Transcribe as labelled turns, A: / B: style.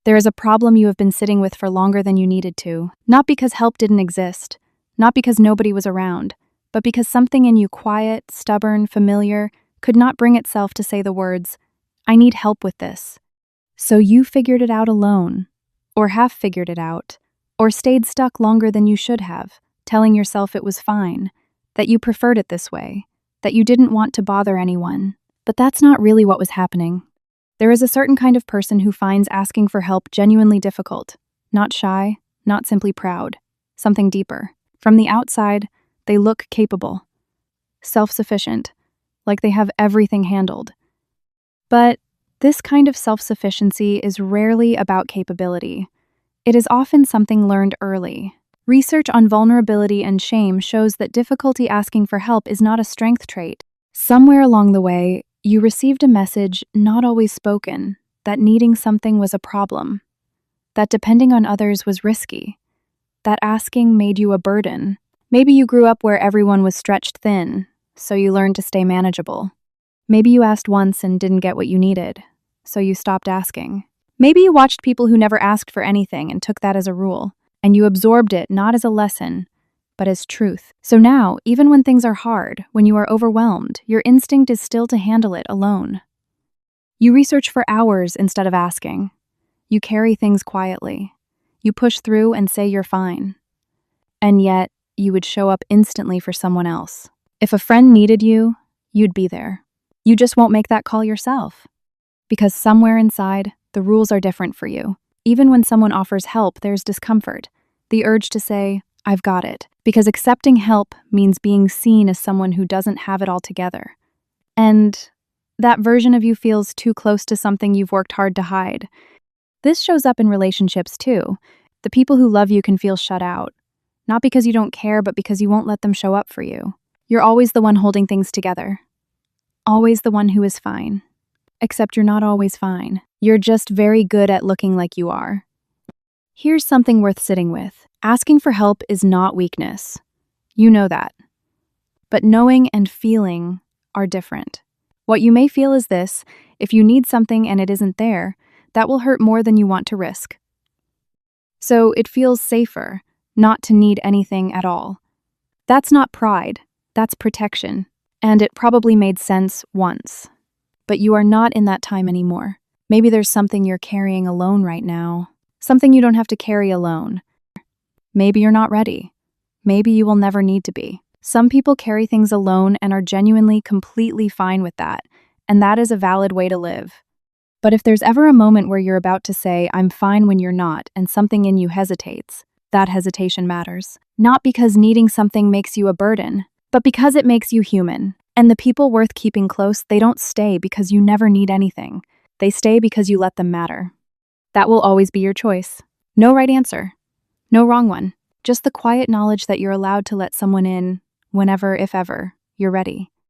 A: There is a problem you have been sitting with for longer than you needed to, not because help didn't exist, not because nobody was around, but because something in you, quiet, stubborn, familiar, could not bring itself to say the words, "I need help with this." So you figured it out alone, or half figured it out, or stayed stuck longer than you should have, telling yourself it was fine, that you preferred it this way, that you didn't want to bother anyone. But that's not really what was happening. There is a certain kind of person who finds asking for help genuinely difficult, not shy, not simply proud, something deeper. From the outside, they look capable, self-sufficient, like they have everything handled. But this kind of self-sufficiency is rarely about capability. It is often something learned early. Research on vulnerability and shame shows that difficulty asking for help is not a strength trait. Somewhere along the way, you received a message, not always spoken, that needing something was a problem, that depending on others was risky, that asking made you a burden. Maybe you grew up where everyone was stretched thin, so you learned to stay manageable. Maybe you asked once and didn't get what you needed, so you stopped asking. Maybe you watched people who never asked for anything and took that as a rule, and you absorbed it not as a lesson, but as truth. So now, even when things are hard, when you are overwhelmed, your instinct is still to handle it alone. You research for hours instead of asking. You carry things quietly. You push through and say you're fine. And yet, you would show up instantly for someone else. If a friend needed you, you'd be there. You just won't make that call yourself. Because somewhere inside, the rules are different for you. Even when someone offers help, there's discomfort. The urge to say, "I've got it," because accepting help means being seen as someone who doesn't have it all together. And that version of you feels too close to something you've worked hard to hide. This shows up in relationships too. The people who love you can feel shut out, not because you don't care, but because you won't let them show up for you. You're always the one holding things together. Always the one who is fine. Except you're not always fine. You're just very good at looking like you are. Here's something worth sitting with. Asking for help is not weakness. You know that. But knowing and feeling are different. What you may feel is this: if you need something and it isn't there, that will hurt more than you want to risk. So it feels safer not to need anything at all. That's not pride, that's protection. And it probably made sense once. But you are not in that time anymore. Maybe there's something you're carrying alone right now. Something you don't have to carry alone. Maybe you're not ready. Maybe you will never need to be. Some people carry things alone and are genuinely, completely fine with that, and that is a valid way to live. But if there's ever a moment where you're about to say, "I'm fine," when you're not, and something in you hesitates, that hesitation matters. Not because needing something makes you a burden, but because it makes you human. And the people worth keeping close, they don't stay because you never need anything. They stay because you let them matter. That will always be your choice. No right answer. No wrong one. Just the quiet knowledge that you're allowed to let someone in whenever, if ever, you're ready.